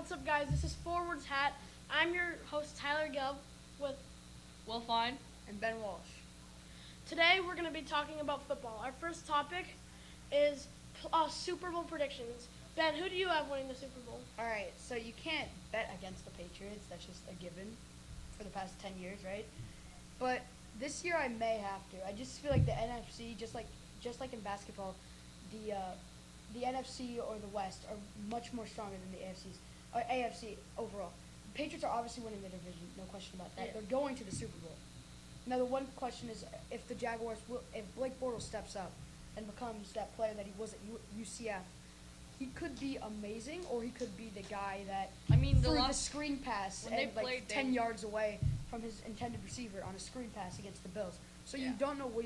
What's up, guys? This is Forwards Hat. I'm your host, Tyler Gov, with Will Fine. And Ben Walsh. today we're going to be talking about football. Our first topic is Super Bowl predictions. Ben, who do you have winning the Super Bowl? All right, so you can't bet against the Patriots. That's just a given for the past 10 years, right? But this year I may have to. I just feel like the NFC, just like in basketball, the NFC or the West are much more stronger than the AFC overall. The Patriots are obviously winning the division, no question about that. Yeah. They're going to the Super Bowl. Now the one question is if the Jaguars if Blake Bortles steps up and becomes that player that he was at UCF, he could be amazing, or he could be the guy that threw the screen pass when they and played, 10 yards away from his intended receiver on a screen pass against the Bills. So you Yeah. don't know what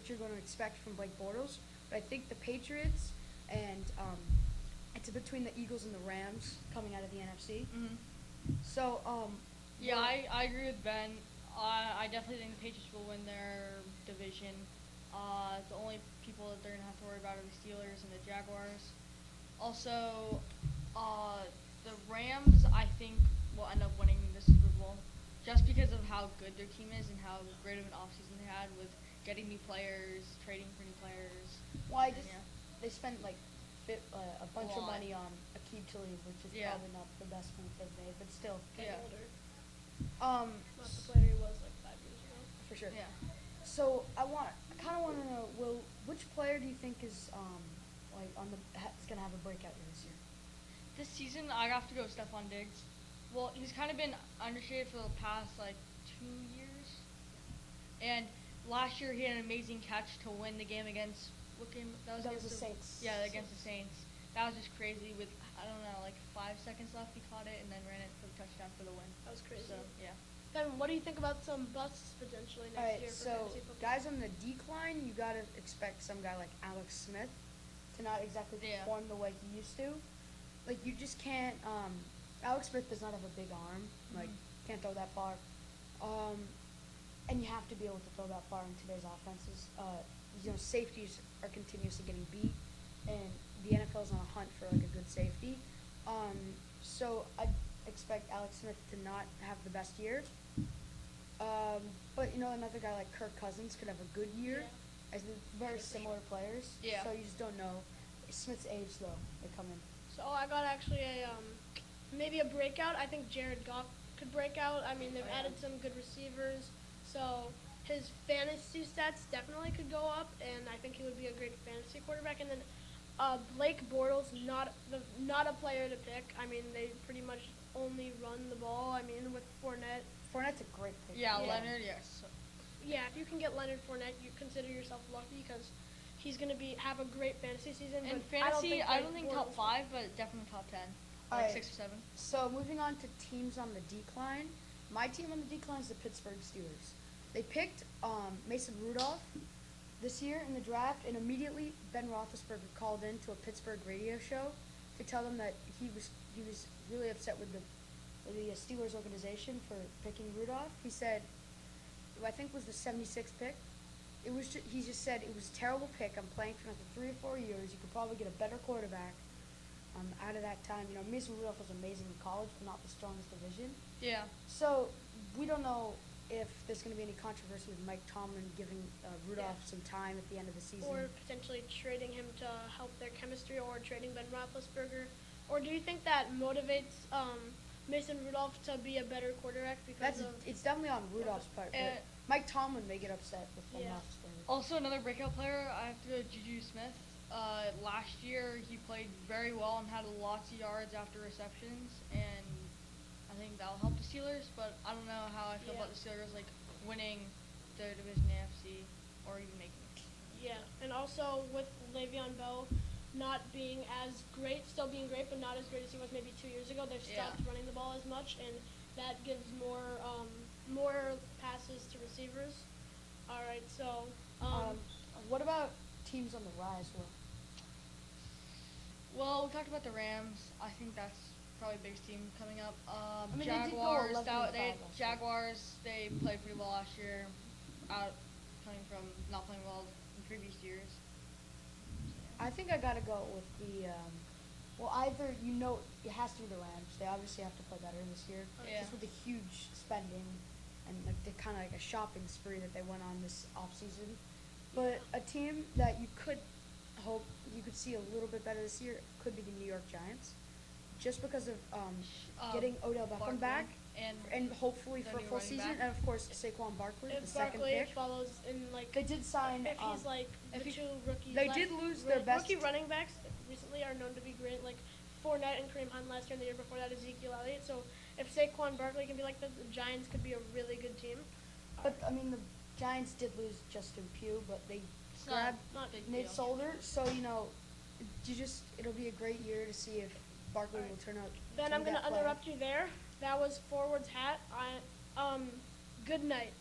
you're going to expect from Blake Bortles. But I think the Patriots and it's between the Eagles and the Rams coming out of the NFC. Mm-hmm. So Yeah, I agree with Ben. I definitely think the Patriots will win their division. The only people that they're going to have to worry about are the Steelers and the Jaguars. Also, the Rams, I think, will end up winning the Super Bowl just because of how good their team is and how great of an offseason they had with getting new players, trading for new players. Why And, they spent like a bunch of lot. money on Aqib Talib, which is Yeah. probably not the best move they've made, but still. Getting Yeah. older. Um, Not the player he was like 5 years ago. for sure. Yeah. So I kind of want to know, which player do you think is like is gonna have a breakout year this year? This season, I have to go with Stephon Diggs. Well, he's kind of been underrated for the past, 2 years. And last year, he had an amazing catch to win the game against, what game? That was against the Saints. Yeah, against the Saints. That was just crazy with, 5 seconds left, he caught it and then ran it for the touchdown for the win. That was crazy. So, yeah. Ben, what do you think about some busts potentially All next right, year for so fantasy football? guys on the decline, you gotta expect some guy like Alex Smith to not exactly Yeah. perform the way he used to. Like you just can't. Alex Smith does not have a big arm. Like can't throw that far. And you have to be able to throw that far in today's offenses. Safeties are continuously getting beat, and the NFL is on a hunt for like a good safety. So I expect Alex Smith to not have the best year. But another guy like Kirk Cousins could have a good year. Yeah. As they're very similar players. Yeah. So you just don't know. Smith's age though, they come in. So I got actually maybe a breakout. I think Jared Goff could break out. I mean, they've added some good receivers, so his fantasy stats definitely could go up, and I think he would be a great fantasy quarterback. And then Blake Bortles, not a player to pick. I mean, they pretty much only run the ball. I mean, with Fournette. Fournette's a great pick. Yeah, Yeah. Leonard, yes. Yeah, if you can get Leonard Fournette, you consider yourself lucky because he's going to have a great fantasy season. In but fantasy, I don't Blake think top Bortles- 5, but definitely top 10. Alright. 6 or 7. So moving on to teams on the decline. My team on the decline is the Pittsburgh Steelers. They picked Mason Rudolph this year in the draft, and immediately Ben Roethlisberger called in to a Pittsburgh radio show to tell them that he was really upset with the Steelers organization for picking Rudolph. He said, who I think was the 76th pick. He just said it was a terrible pick. I'm playing for another 3 or 4 years. You could probably get a better quarterback out of that time. Mason Rudolph was amazing in college, but not the strongest division. Yeah. So we don't know if there's going to be any controversy with Mike Tomlin giving Rudolph some time at the end of the season. or potentially trading him to help their chemistry, or trading Ben Roethlisberger? Or do you think that motivates Mason Rudolph to be a better quarterback because It's definitely on Rudolph's part. But Mike Tomlin may get upset with Ben Yeah. Roethlisberger. Also, another breakout player, I have to go with Juju Smith. Last year, he played very well and had lots of yards after receptions, and I think that'll help the Steelers, but I don't know how I feel about the Steelers, winning their division AFC or even making it. Yeah, and also with Le'Veon Bell not being as great, still being great, but not as great as he was maybe 2 years ago. They've stopped running the ball as much, and that gives more passes to receivers. All right, so What about teams on the rise? Well, we talked about the Rams. I think that's probably the biggest team coming up. They did go Jaguars, 11-5 last year. Jaguars, they played pretty well last year, coming from not playing well in previous years. I think I gotta go with the. either it has to be the Rams. They obviously have to play better this year, Yeah. just with the huge spending and like the kind of like a shopping spree that they went on this offseason. But a team that you could hope you could see a little bit better this year could be the New York Giants, just because of getting Odell Beckham Barkley back and hopefully the for a new full running season, back. and of course Saquon Barkley, the If second Barkley pick. follows in like They did sign. if he's like if the he- two rookies. they did lose their best- rookie running backs recently are known to be great. Like Fournette and Kareem Hunt last year, and the year before that Ezekiel Elliott. So if Saquon Barkley can be like that, the Giants could be a really good team. But I mean, the Giants did lose Justin Pugh, but they It's not grabbed not a big Nate deal. Solder. So it'll be a great year to see if Barkley will turn out. Ben, to I'm be gonna that player. interrupt you there. That was Forward's hat. Good night.